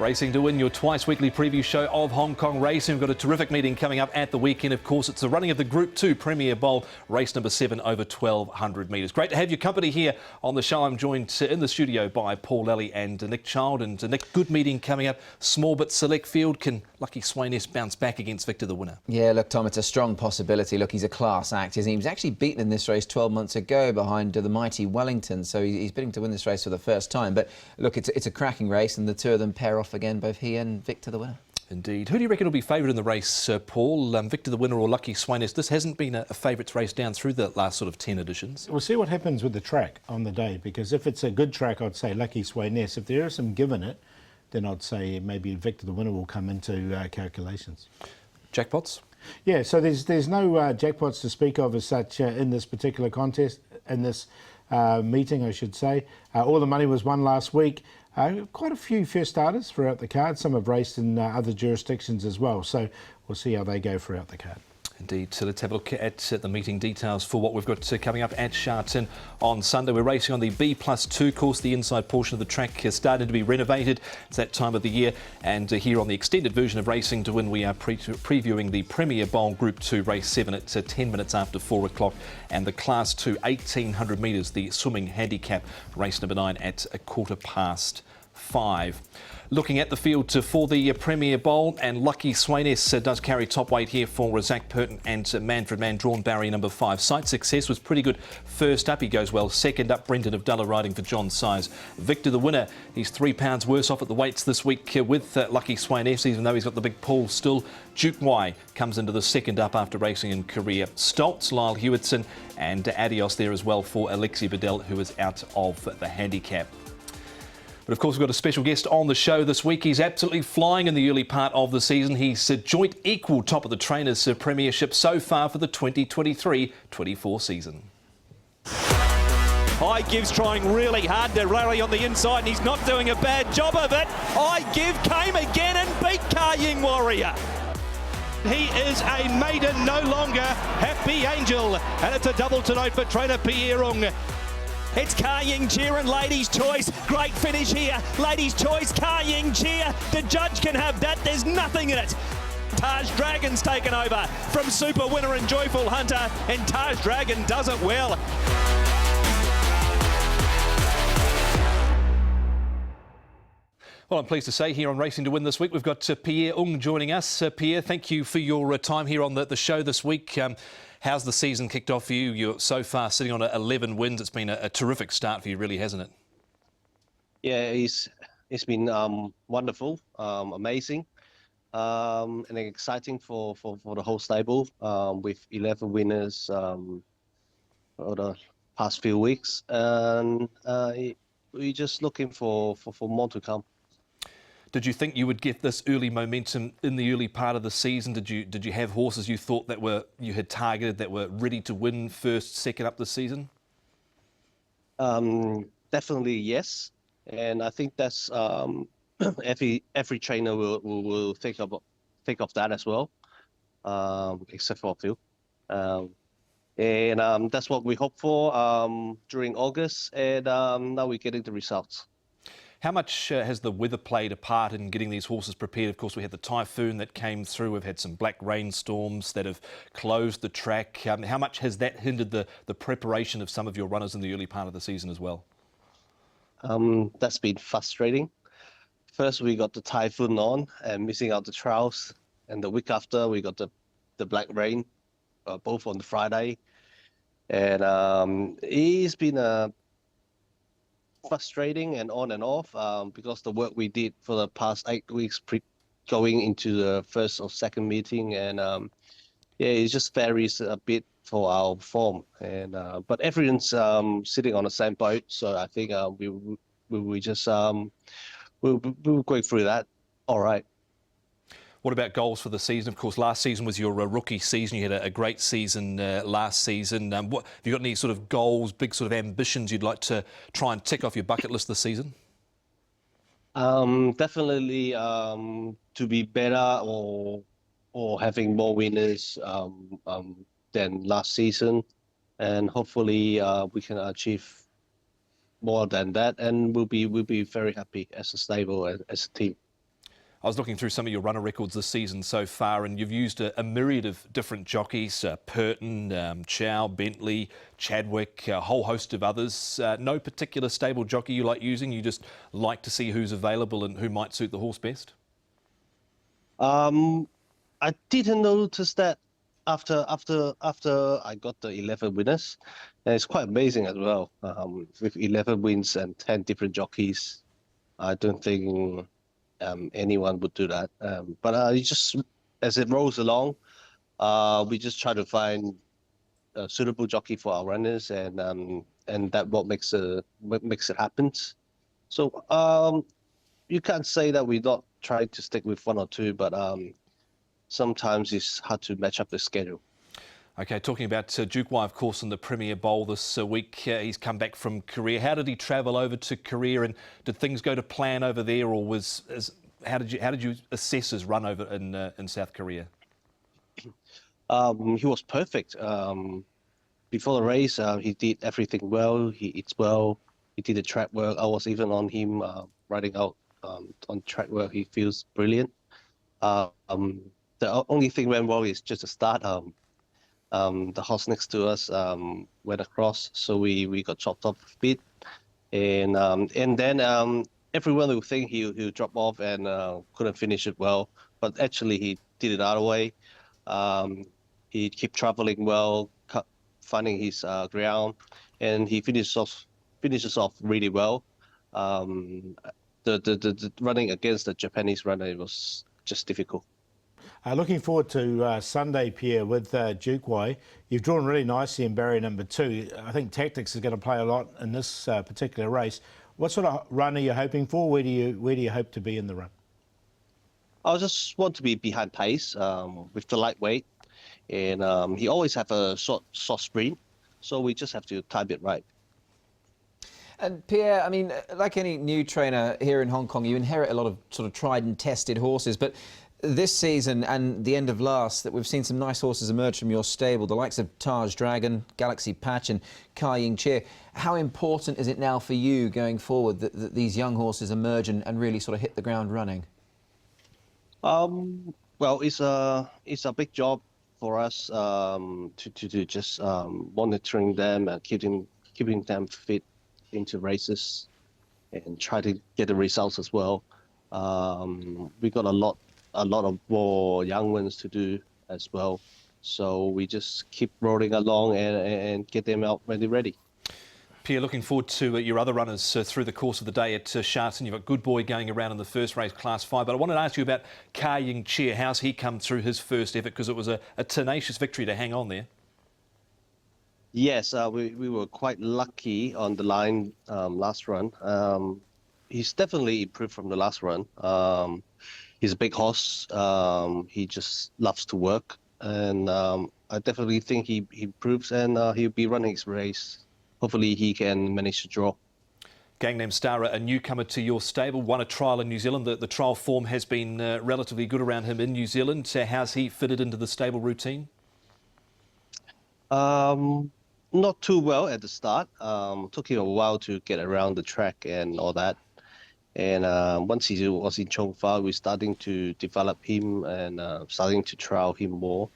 Racing to Win, your twice weekly preview show of Hong Kong racing. We've got a terrific meeting coming up at the weekend. Of course, it's the running of the Group 2 Premier Bowl, race number 7 over 1,200 metres. Great to have your company here on the show. I'm joined in the studio by Paul Lally and Nick Child. And Nick, good meeting coming up. Small but select field. Can Lucky Sweynesse bounce back against Victor the Winner? Yeah, look, Tom, it's a strong possibility. Look, he's a class act, isn't he? He was actually beaten in this race 12 months ago behind the mighty Wellington, so he's bidding to win this race for the first time. But look, it's a cracking race, and the two of them pair off again, both he and Victor the Winner. Indeed. Who do you reckon will be favoured in the race, Paul? Victor the Winner or Lucky Sweynesse? This hasn't been a favourites race down through the last sort of 10 editions. We'll see what happens with the track on the day, because if it's a good track, I'd say Lucky Sweynesse. If there is some give in it, then I'd say maybe Victor the Winner will come into calculations. Jackpots? Yeah, so there's no jackpots to speak of as such in this particular contest, in this meeting, I should say. All the money was won last week. Quite a few first starters throughout the card. Some have raced in other jurisdictions as well, so we'll see how they go throughout the card. Indeed. So let's have a look at the meeting details for what we've got coming up at Sha Tin on Sunday. We're racing on the B+2 course. The inside portion of the track has started to be renovated. It's that time of the year. And here on the extended version of Racing to Win, we are previewing the Premier Bowl Group 2 Race 7 at 10 minutes after 4 o'clock. And the Class 2 1,800 metres, the swimming handicap, race number 9 at 5:15. Looking at the field for the Premier Bowl, and Lucky Sweynesse does carry top weight here for Zach Purton and Manfred Mann, drawn barrier number 5. Sight Success was pretty good first up. He goes well. Second up, Brendan of Dulla riding for John Size. Victor the Winner, he's £3 worse off at the weights this week with Lucky Sweynesse, even though he's got the big pull still. Duke Wai comes into the second up after racing in Korea. Stoltz, Lyle Hewitson and Adios there as well for Alexi Bedell, who is out of the handicap. But of course, we've got a special guest on the show this week. He's absolutely flying in the early part of the season. He's a joint equal top of the trainers' premiership so far for the 2023-24 season. I Give's trying really hard to rally on the inside, and he's not doing a bad job of it. I Give came again and beat Ka Ying Warrior. He is a maiden, no longer Happy Angel, and it's a double to note for trainer Pierre Ng. It's Ka Ying cheer and Ladies' Choice. Great finish here. Ladies' Choice, Ka Ying cheer. The judge can have that. There's nothing in it. Taj Dragon's taken over from Super Winner and Joyful Hunter, and Taj Dragon does it well. Well, I'm pleased to say here on Racing to Win this week, we've got Pierre Ng joining us. Pierre, thank you for your time here on the show this week. How's the season kicked off for you? You're so far sitting on 11 wins. It's been a terrific start for you, really, hasn't it? Yeah, it's been wonderful, amazing, and exciting for the whole stable with 11 winners over the past few weeks, and we're just looking for more to come. Did you think you would get this early momentum in the early part of the season? Did you have horses you thought you had targeted that were ready to win first, second up this season? Definitely yes, and I think that's every trainer will think of that as well, except for Phil, and that's what we hope for during August, and now we're getting the results. How much has the weather played a part in getting these horses prepared? Of course, we had the typhoon that came through. We've had some black rainstorms that have closed the track. How much has that hindered the preparation of some of your runners in the early part of the season as well? That's been frustrating. First, we got the typhoon on and missing out the trials. And the week after, we got the black rain, both on the Friday. And it's been a frustrating and on and off because the work we did for the past 8 weeks going into the first or second meeting, and yeah, it just varies a bit for our form, and but everyone's sitting on the same boat, so I think we just we'll go through that all right. What about goals for the season? Of course, last season was your rookie season. You had a great season last season. Have you got any sort of goals, big sort of ambitions you'd like to try and tick off your bucket list this season? Definitely to be better or having more winners than last season, and hopefully we can achieve more than that, and we'll be very happy as a stable, as a team. I was looking through some of your runner records this season so far, and you've used a myriad of different jockeys, Purton, Chow, Bentley, Chadwick, a whole host of others. No particular stable jockey you like using? You just like to see who's available and who might suit the horse best? I didn't notice that after I got the 11 winners, and it's quite amazing as well. With 11 wins and 10 different jockeys, I don't think anyone would do that. But you just, as it rolls along, we just try to find a suitable jockey for our runners, and that what makes it happen. So you can't say that we're not trying to stick with one or two, but sometimes it's hard to match up the schedule. Okay, talking about Duke Wai, of course, in the Premier Bowl this week. He's come back from Korea. How did he travel over to Korea, and did things go to plan over there, or how did you assess his run over in South Korea? He was perfect. Before the race, he did everything well. He eats well. He did the track work. I was even on him riding out on track work. He feels brilliant. The only thing went wrong is just the start. The horse next to us went across, so we got chopped off a bit, and then everyone would think he'll drop off and couldn't finish it well, but actually he did it our way. He kept traveling well, finding his ground, and he finishes off really well. The running against the Japanese runner, it was just difficult. Looking forward to Sunday, Pierre, with Duke Wai. You've drawn really nicely in barrier number 2. I think tactics is going to play a lot in this particular race. What sort of run are you hoping for? Where do you hope to be in the run? I just want to be behind pace with the lightweight, and he always have a soft sprint, so we just have to time it right. And Pierre, I mean, like any new trainer here in Hong Kong, you inherit a lot of sort of tried and tested horses, but this season and the end of last, that we've seen some nice horses emerge from your stable, the likes of Taj Dragon, Galaxy Patch and Kai Ying Cheer. How important is it now for you going forward that these young horses emerge and really sort of hit the ground running? Well, it's a big job for us to just monitoring them and keeping them fit into races and try to get the results as well. We got a lot of more young ones to do as well, so we just keep rolling along and get them out when they're ready. Pierre, looking forward to your other runners through the course of the day at Sharton. You've got Good Boy going around in the first race, Class 5, but I wanted to ask you about Kai Ying Cheer. How's he come through his first effort, because it was a tenacious victory to hang on there? Yes, we were quite lucky on the line last run. He's definitely improved from the last run. He's a big horse. He just loves to work, and I definitely think he improves, and he'll be running his race. Hopefully he can manage to draw. Gangnam Star, a newcomer to your stable, won a trial in New Zealand. The trial form has been relatively good around him in New Zealand. How's he fitted into the stable routine? Not too well at the start. Took him a while to get around the track and all that. And once he was in Chong Fa, we're starting to develop him and starting to trial him more.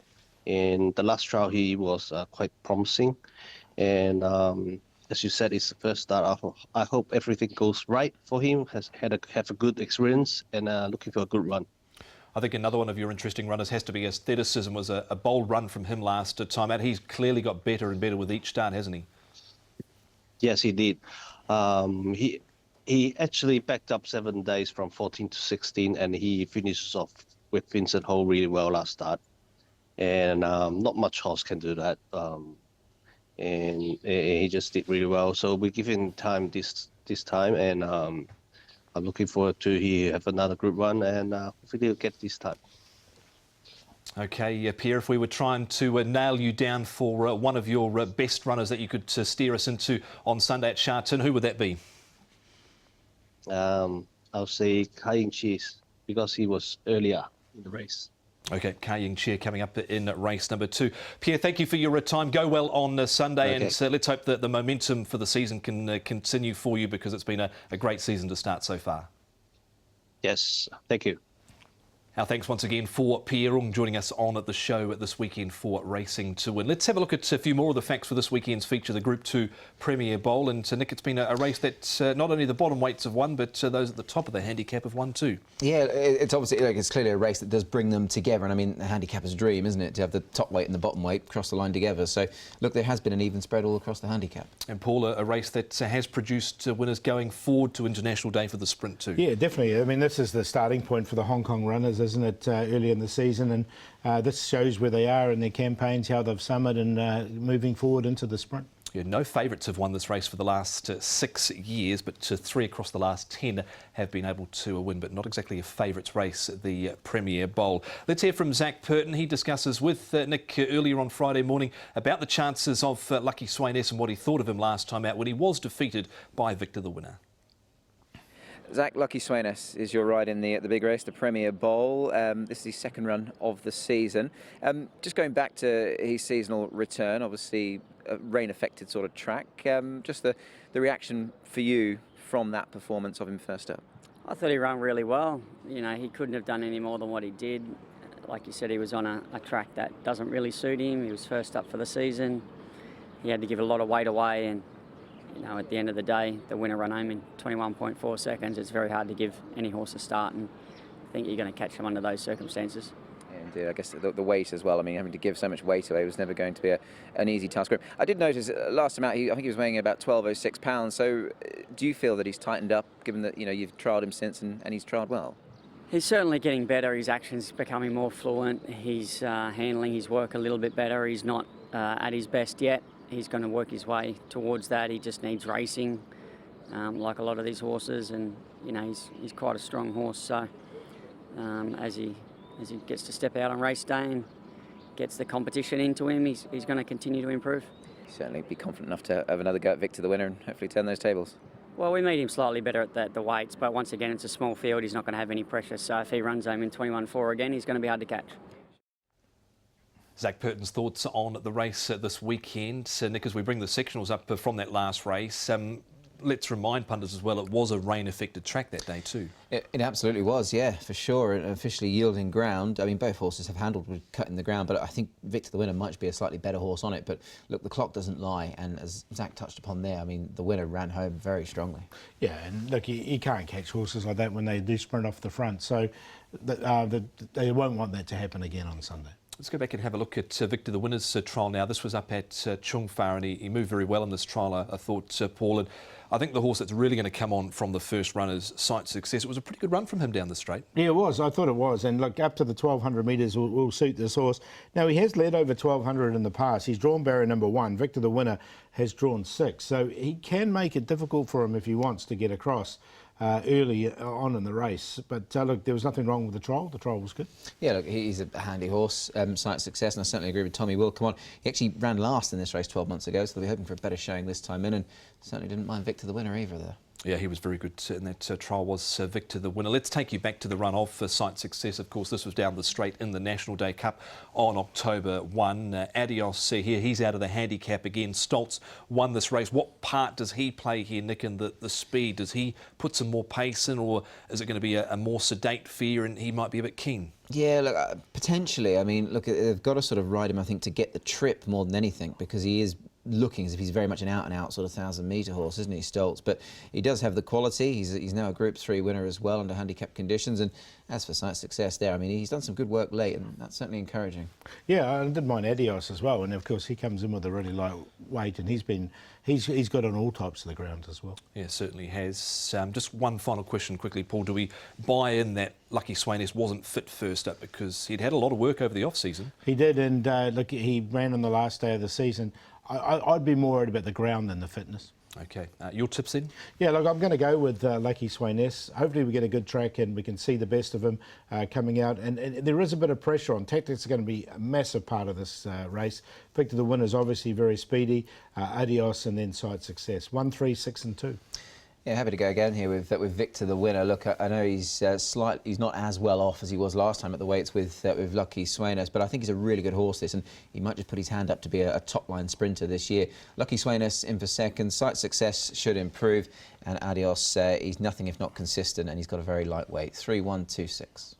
In the last trial, he was quite promising. And as you said, it's the first start. I hope everything goes right for him. Have a good experience, and looking for a good run. I think another one of your interesting runners has to be Aestheticism. Was a bold run from him last time out. He's clearly got better and better with each start, hasn't he? Yes, he did. He actually backed up 7 days from 14 to 16, and he finishes off with Vincent Ho really well last start. And not much horse can do that. And he just did really well. So we give him time this time, and I'm looking forward to he have another good run, and hopefully he'll get this time. Okay, Pierre, if we were trying to nail you down for one of your best runners that you could steer us into on Sunday at Sharton, who would that be? I'll say Kai Ying Cheese, because he was earlier in the race. Okay, Kai Ying Cheer coming up in race number 2. Pierre, thank you for your time. Go well on Sunday, okay. And let's hope that the momentum for the season can continue for you, because it's been a great season to start so far. Yes, thank you. Our thanks once again for Pierre Ng joining us on at the show this weekend for Racing to Win. Let's have a look at a few more of the facts for this weekend's feature, the Group 2 Premier Bowl. And Nick, it's been a race that not only the bottom weights have won, but those at the top of the handicap have won too. Yeah, it's obviously, it's clearly a race that does bring them together. And I mean, the handicapper's dream, isn't it, to have the top weight and the bottom weight cross the line together. So, look, there has been an even spread all across the handicap. And Paul, a race that has produced winners going forward to International Day for the sprint too. Yeah, definitely. I mean, this is the starting point for the Hong Kong runners, isn't it, early in the season, and this shows where they are in their campaigns, how they've summered and moving forward into the sprint. Yeah, no favourites have won this race for the last 6 years, but 3 across the last 10 have been able to win, but not exactly a favourites race, the Premier Bowl. Let's hear from Zach Purton. He discusses with Nick earlier on Friday morning about the chances of Lucky Swainess and what he thought of him last time out when he was defeated by Victor the Winner. Zach, Lucky Swainess is your ride in the big race, the Premier Bowl. This is his second run of the season. Just going back to his seasonal return, obviously a rain-affected sort of track. Just the reaction for you from that performance of him first up. I thought he ran really well. You know, he couldn't have done any more than what he did. Like you said, he was on a track that doesn't really suit him. He was first up for the season. He had to give a lot of weight away, and you know, at the end of the day, the winner ran home in 21.4 seconds. It's very hard to give any horse a start, and I think you're going to catch him under those circumstances. Yeah, indeed. I guess the weight as well. I mean, having to give so much weight away was never going to be an easy task for him. I did notice last time out, I think he was weighing about 12.06 pounds. So do you feel that he's tightened up, given that, you know, you've trialled him since and he's trialled well? He's certainly getting better. His action's becoming more fluent. He's handling his work a little bit better. He's not at his best yet. He's going to work his way towards that. He just needs racing, like a lot of these horses, and you know he's quite a strong horse. So as he gets to step out on race day and gets the competition into him, he's going to continue to improve. Certainly be confident enough to have another go at Victor the Winner and hopefully turn those tables. Well, we made him slightly better at the weights, but once again it's a small field. He's not going to have any pressure. So if he runs home in 21.4 again, he's going to be hard to catch. Zach Purton's thoughts on the race this weekend. Nick, as we bring the sectionals up from that last race, let's remind punters as well, it was a rain-affected track that day too. It absolutely was, yeah, for sure. And officially yielding ground. I mean, both horses have handled with cutting the ground, but I think Victor the Winner might be a slightly better horse on it. But look, the clock doesn't lie, and as Zach touched upon there, I mean, the Winner ran home very strongly. Yeah, and look, you can't catch horses like that when they do sprint off the front, so they won't want that to happen again on Sunday. Let's go back and have a look at Victor the Winner's trial now. This was up at Chung Fa, and he moved very well in this trial, I thought, Paul. And I think the horse that's really going to come on from the first run is Sight Success. It was a pretty good run from him down the straight. Yeah, it was. I thought it was. And look, up to the 1,200 metres will suit this horse. Now, he has led over 1,200 in the past. He's drawn barrier number 1. Victor the Winner has drawn 6. So he can make it difficult for him if he wants to get across early on in the race. But look, there was nothing wrong with the trial. The trial was good. Yeah, look, he's a handy horse, Sight Success, and I certainly agree with Tommy Will. Come on, he actually ran last in this race 12 months ago, so they'll be hoping for a better showing this time in, and certainly didn't mind Victor the Winner either there. Yeah, he was very good in that trial, was Victor the Winner. Let's take you back to the run of Sight Success. Of course, this was down the straight in the National Day Cup on October 1. Adios here, he's out of the handicap again. Stoltz won this race. What part does he play here, Nick, in the speed? Does he put some more pace in, or is it going to be a more sedate fear and he might be a bit keen? Yeah, look, potentially. I mean, look, they've got to sort of ride him, I think, to get the trip more than anything, because he is looking as if he's very much an out-and-out sort of 1,000-metre horse, isn't he, Stoltz? But he does have the quality. He's now a Group 3 winner as well under handicap conditions. And as for Sight Success there, I mean, he's done some good work late, and that's certainly encouraging. Yeah, I didn't mind Adios as well. And, of course, he comes in with a really light weight, and he's got on all types of the ground as well. Yeah, certainly has. Just one final question quickly, Paul. Do we buy in that Lucky Swainess wasn't fit first up because he'd had a lot of work over the off-season? He did, and look, he ran on the last day of the season. I'd be more worried about the ground than the fitness. OK. Your tips then? Yeah, look, I'm going to go with Lucky Swainess. Hopefully we get a good track and we can see the best of him coming out. And there is a bit of pressure on. Tactics are going to be a massive part of this race. Victor the Winner is obviously very speedy. Adios and then Sight Success. 1, 3, 6 and 2. Yeah, happy to go again here with Victor the Winner. Look, I know he's not as well off as he was last time at the weights with Lucky Swainess, but I think he's a really good horse, this, and he might just put his hand up to be a top-line sprinter this year. Lucky Swainess in for second. Sight Success should improve, and Adios, he's nothing if not consistent, and he's got a very light weight. 3, 1, 2, 6.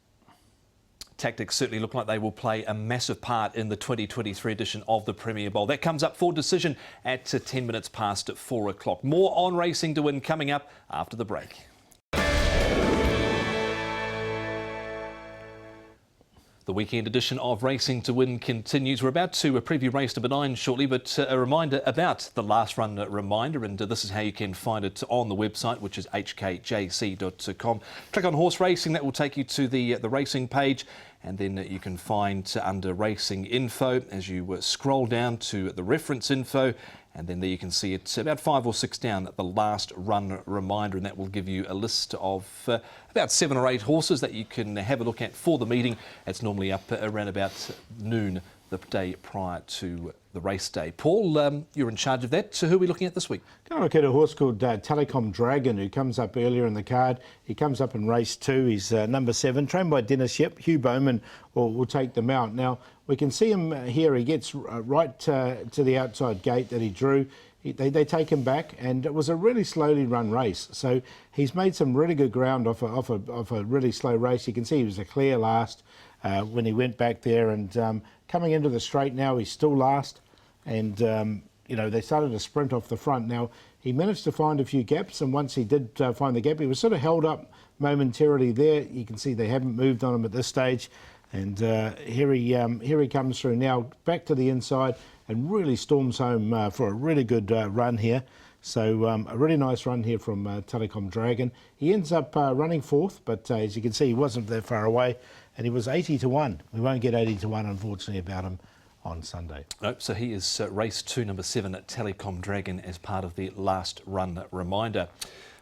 tactics certainly look like they will play a massive part in the 2023 edition of the Premier Bowl. That comes up for decision at 10 minutes past 4 o'clock. More on Racing to Win coming up after the break. The weekend edition of Racing to Win continues. We're about to preview race number 9 shortly, but a reminder about the last run reminder, and this is how you can find it on the website, which is hkjc.com. Click on horse racing, that will take you to the racing page, and then you can find under racing info as you scroll down to the reference info. And then there you can see it's about 5 or 6 down at the last run reminder, and that will give you a list of about 7 or 8 horses that you can have a look at for the meeting. It's normally up around about noon the day prior to the race day. Paul, you're in charge of that. So who are we looking at this week? Going to look at a horse called Telecom Dragon, who comes up earlier in the card. He comes up in race 2. He's number 7, trained by Dennis Yep. Hugh Bowman will take them out. Now, we can see him here. He gets right to the outside gate that he drew. They take him back, and it was a really slowly run race. So he's made some really good ground off a really slow race. You can see he was a clear last when he went back there, and coming into the straight now, he's still last. And, you know, they started to sprint off the front. Now, he managed to find a few gaps, and once he did find the gap, he was sort of held up momentarily there. You can see they haven't moved on him at this stage. And here he comes through now, back to the inside, and really storms home for a really good run here. So a really nice run here from Telecom Dragon. He ends up running 4th, but as you can see, he wasn't that far away, and he was 80 to 1. We won't get 80 to 1, unfortunately, about him on Sunday. Nope, so he is race 2, number 7 at Telecom Dragon as part of the last run reminder.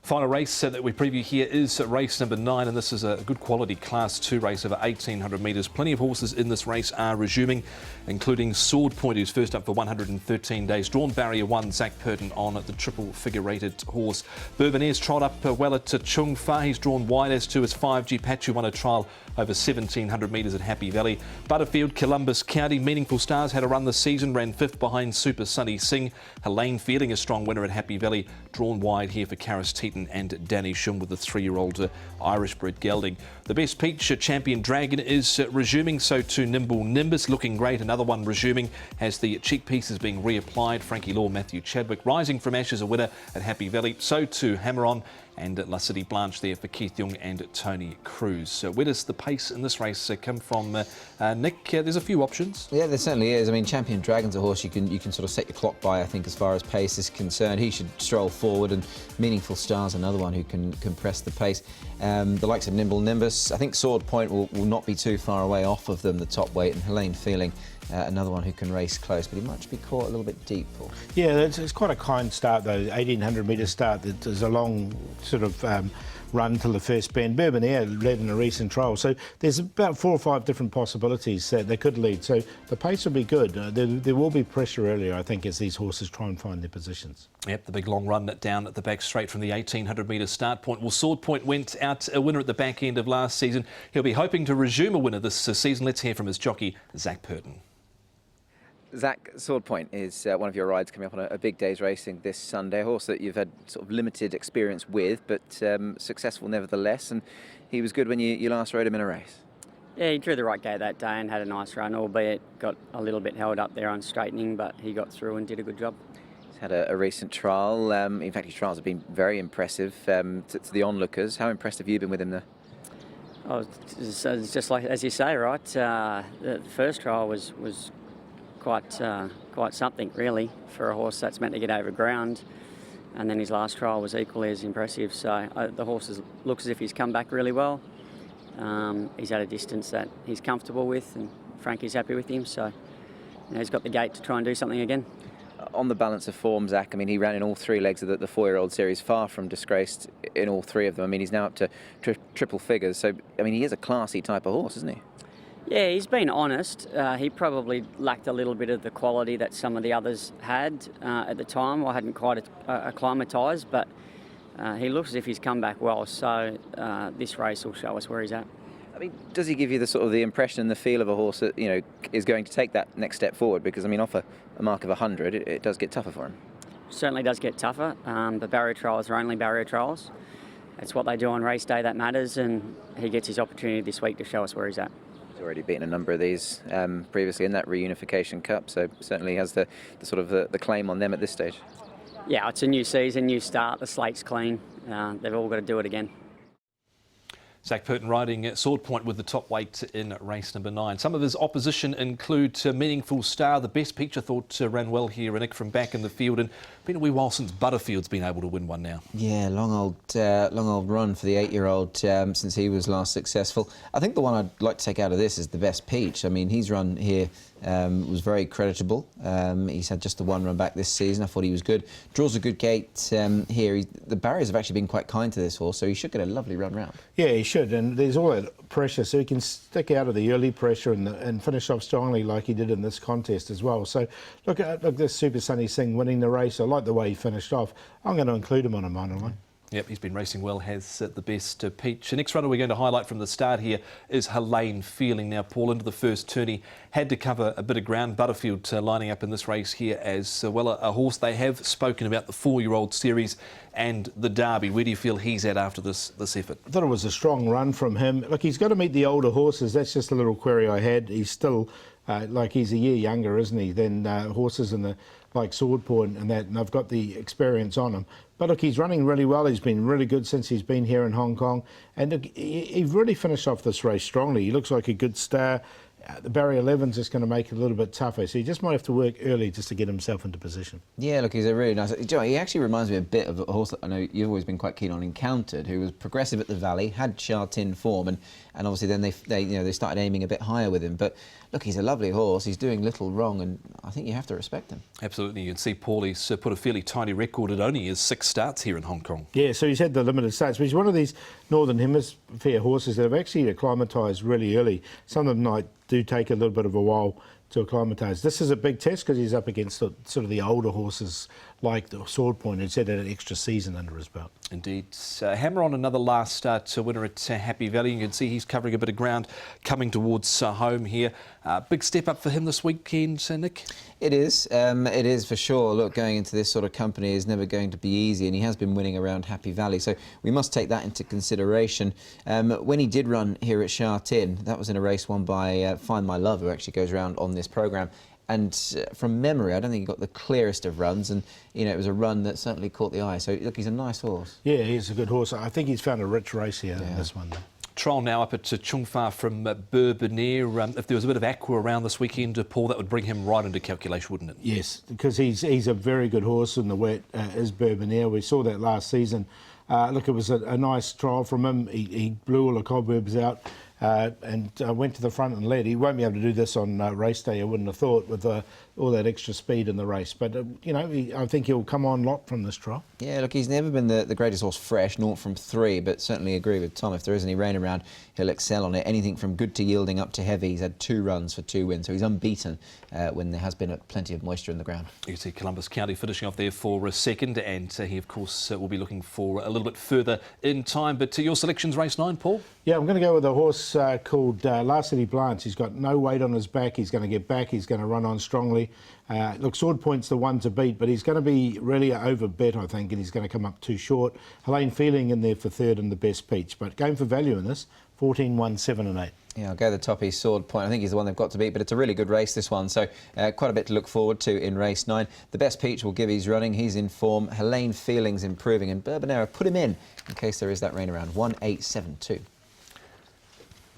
Final race that we preview here is race number 9, and this is a good quality Class 2 race over 1,800 metres. Plenty of horses in this race are resuming, including Sword Point, who's first up for 113 days. Drawn barrier 1, Zach Purton on the triple figure-rated horse. Bourbonaire's trot up well at Chung Fa. He's drawn wide as to his 5G Patch, who won a trial over 1,700 metres at Happy Valley. Butterfield, Columbus County, Meaningful Stars had a run this season, ran 5th behind Super Sunny Singh. Helene Fielding, a strong winner at Happy Valley, drawn wide here for Karis Teeton and Danny Shum with the 3-year-old Irish bred gelding. The Best Peach Champion Dragon is resuming, so too Nimble Nimbus, looking great. Another one resuming as the cheek pieces being reapplied. Frankie Law, Matthew Chadwick, Rising from Ashes, a winner at Happy Valley. So too Hammer On and La City Blanche there for Keith Young and Tony Cruz. So where does the pace in this race come from, Nick? There's a few options. Yeah, there certainly is. I mean, Champion Dragon's a horse you can sort of set your clock by, I think, as far as pace is concerned. He should stroll forward, and Meaningful Stars, another one who can press the pace. The likes of Nimble Nimbus, I think Sword Point will not be too far away off of them, the top weight, and Helene Feeling, another one who can race close, but he might be caught a little bit deep, Paul. Yeah, it's quite a kind start, though. 1,800 metre start. There's a long sort of run till the first bend. Bourbonnaire led in a recent trial, so there's about 4 or 5 different possibilities that they could lead. So the pace will be good. There will be pressure earlier, I think, as these horses try and find their positions. Yep, the big long run down at the back straight from the 1,800 metre start point. Well, Sword Point went out a winner at the back end of last season. He'll be hoping to resume a winner this season. Let's hear from his jockey, Zach Purton. Zach, Sword Point is one of your rides coming up on a big day's racing this Sunday. A horse that you've had sort of limited experience with, but successful nevertheless. And he was good when you last rode him in a race. Yeah, he drew the right gate that day and had a nice run, albeit got a little bit held up there on straightening, but he got through and did a good job. He's had a recent trial. In fact, his trials have been very impressive to the onlookers. How impressed have you been with him there? Oh, it's just like as you say, right? The first trial was quite something, really, for a horse that's meant to get over ground. And then his last trial was equally as impressive. So the horse looks as if he's come back really well. He's at a distance that he's comfortable with, and Frankie's happy with him. So he's got the gate to try and do something again. On the balance of form, Zach, I mean, he ran in all 3 legs of the 4-year-old series, far from disgraced in all 3 of them. I mean, he's now up to triple figures. So, I mean, he is a classy type of horse, isn't he? Yeah, he's been honest. He probably lacked a little bit of the quality that some of the others had at the time. I hadn't quite acclimatised, but he looks as if he's come back well. So this race will show us where he's at. I mean, does he give you the impression and the feel of a horse that, you know, is going to take that next step forward? Because, I mean, off a mark of 100, it does get tougher for him. Certainly does get tougher. The barrier trials are only barrier trials. It's what they do on race day that matters, and he gets his opportunity this week to show us where he's at. He's already beaten a number of these previously in that Reunification Cup, so certainly has the sort of the claim on them at this stage. Yeah, it's a new season, new start. The slate's clean. They've all got to do it again. Zach Purton riding Sword Point with the top weight in race number 9. Some of his opposition include Meaningful Star. The best peach, I thought, ran well here, Nick, from back in the field. And been a wee while since Butterfield's been able to win one now. Yeah, long old run for the 8-year-old since he was last successful. I think the one I'd like to take out of this is the best peach. I mean, his run here was very creditable. He's had just the one run back this season. I thought he was good. Draws a good gate here. The barriers have actually been quite kind to this horse, so he should get a lovely run round. Yeah, he should, and there's all that pressure, so he can stick out of the early pressure and finish off strongly like he did in this contest as well. So look this Super Sunny Singh winning the race. I like the way he finished off. I'm going to include him on a minor line. Yep, he's been racing well, has the best peach. The next runner we're going to highlight from the start here is Helene Feeling. Now, Paul, into the first turn, he had to cover a bit of ground. Butterfield lining up in this race here as well. A horse they have spoken about, the 4-year-old series and the Derby. Where do you feel he's at after this effort? I thought it was a strong run from him. Look, he's got to meet the older horses. That's just a little query I had. He's still, he's a year younger, isn't he, than horses in the like Sword Point and that, and I've got the experience on him. But look, he's running really well. He's been really good since he's been here in Hong Kong. And look, he really finished off this race strongly. He looks like a good star. The barrier 11's just going to make it a little bit tougher, so he just might have to work early just to get himself into position. Yeah, look, he's a really nice... He actually reminds me a bit of a horse that I know you've always been quite keen on, Encountered, who was progressive at the Valley, had Sha Tin form, and obviously then they started aiming a bit higher with him. But look, he's a lovely horse. He's doing little wrong, and I think you have to respect him. Absolutely. You can see Paulie's put a fairly tiny record at only his 6 starts here in Hong Kong. Yeah, so he's had the limited starts, but he's one of these Northern Hemisphere horses that have actually acclimatised really early. Some of them do take a little bit of a while to acclimatise. This is a big test because he's up against sort of the older horses like the Sword Point, who's had an extra season under his belt. Indeed. Hammer on another last start winner at Happy Valley. You can see he's covering a bit of ground coming towards home here. Big step up for him this weekend, Nick? It is for sure. Look, going into this sort of company is never going to be easy, and he has been winning around Happy Valley, so we must take that into consideration. When he did run here at Sha Tin, that was in a race won by Find My Love, who actually goes around on this programme. And from memory, I don't think he got the clearest of runs, and it was a run that certainly caught the eye. So look, he's a nice horse. Yeah, he's a good horse. I think he's found a rich race here in this one, though. Trial now up at Chung Fa from Bourbonnier. If there was a bit of aqua around this weekend, Paul, that would bring him right into calculation, wouldn't it? Yes, because he's a very good horse in the wet, is Bourbonnier. We saw that last season. Look, it was a nice trial from him. He blew all the cobwebs out. And went to the front and led. He won't be able to do this on race day, I wouldn't have thought, with all that extra speed in the race. But, I think he'll come on lot from this trial. Yeah, look, he's never been the greatest horse fresh, 0 from 3, but certainly agree with Tom. If there is any rain around, he'll excel on it. Anything from good to yielding up to heavy. He's had 2 runs for 2 wins, so he's unbeaten when there has been plenty of moisture in the ground. You can see Columbus County finishing off there for a second, and he, of course, will be looking for a little bit further in time. But your selection's race 9, Paul? Yeah, I'm going to go with a horse called La City Blanche. He's got no weight on his back. He's going to get back. He's going to run on strongly. Look, Sword Point's the one to beat, but he's going to be really over bet, I think, and he's going to come up too short. Helene Feeling in there for 3rd and the best peach, but going for value in this, 14, 1, 7 and 8. Yeah, I'll go the toppy Sword Point. I think he's the one they've got to beat, but it's a really good race, this one, so quite a bit to look forward to in race 9. The best peach will give his running. He's in form. Helene Feeling's improving, and Bourbonnier put him in case there is that rain around. 1-8-7-2.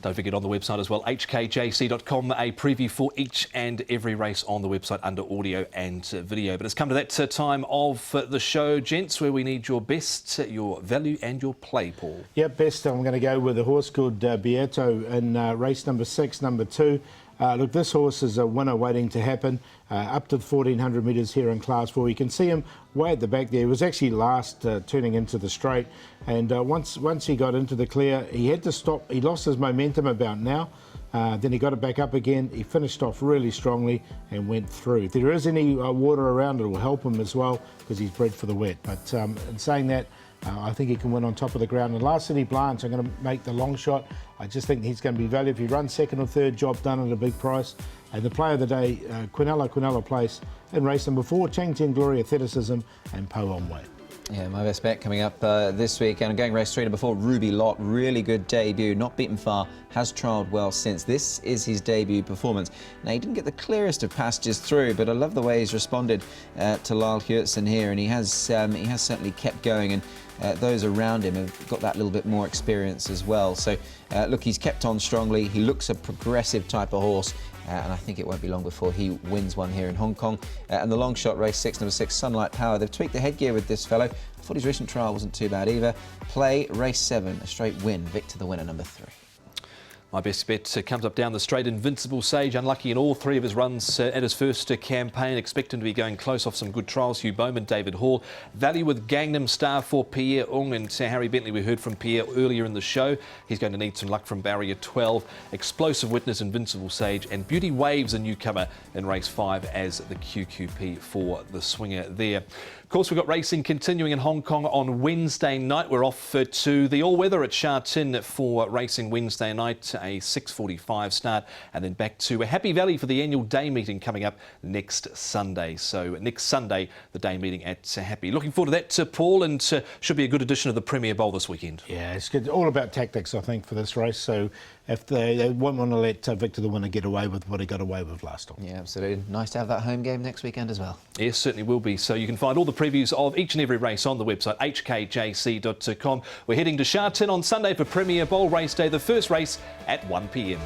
Don't forget on the website as well, hkjc.com, a preview for each and every race on the website under audio and video. But it's come to that time of the show, gents, where we need your best, your value and your play, Paul. Yeah, best. I'm going to go with a horse called Beato in race number 6, number 2. Look, this horse is a winner waiting to happen, up to the 1400 metres here in Class 4. You can see him way at the back there. He was actually last turning into the straight, and once he got into the clear, he had to stop. He lost his momentum about now. Then he got it back up again. He finished off really strongly and went through. If there is any water around, it will help him as well because he's bred for the wet. But in saying that, I think he can win on top of the ground. And La City Blanche, I'm going to make the long shot. I just think he's going to be valued. If he runs 2nd or 3rd, job done at a big price. And the player of the day, Quinella Place in race number 4, Chang Tien Glory, Aestheticism and Po On Way. Yeah, my best bet coming up this week. And I'm going race 3 number 4, Ruby Lot. Really good debut, not beaten far, has trialled well since. This is his debut performance. Now, he didn't get the clearest of passages through, but I love the way he's responded to Lyle Hewitson here, and he has certainly kept going, and those around him have got that little bit more experience as well. So, look, he's kept on strongly. He looks a progressive type of horse. And I think it won't be long before he wins one here in Hong Kong. And the long shot race 6, number 6, Sunlight Power. They've tweaked the headgear with this fellow. I thought his recent trial wasn't too bad either. Play race 7, a straight win. Victor the winner, number 3. My best bet comes up down the straight. Invincible Sage, unlucky in all 3 of his runs at his first campaign. Expect him to be going close off some good trials. Hugh Bowman, David Hall. Value with Gangnam Star for Pierre Ng and Harry Bentley. We heard from Pierre earlier in the show. He's going to need some luck from barrier 12. Explosive Witness, Invincible Sage, and Beauty Waves, a newcomer in race 5 as the QQP for the swinger there. Of course, we've got racing continuing in Hong Kong on Wednesday night. We're off to the all-weather at Sha Tin for racing Wednesday night, a 6:45 start, and then back to Happy Valley for the annual day meeting coming up next Sunday. So next Sunday, the day meeting at Happy. Looking forward to that, Paul, and should be a good edition of the Premier Bowl this weekend. Yeah, it's good. All about tactics, I think, for this race. So if they won't want to let Victor the winner get away with what he got away with last time. Yeah, absolutely. Nice to have that home game next weekend as well. Yes, certainly will be. So you can find all the previews of each and every race on the website, hkjc.com. We're heading to Sha Tin on Sunday for Premier Bowl race day, the first race at 1 p.m.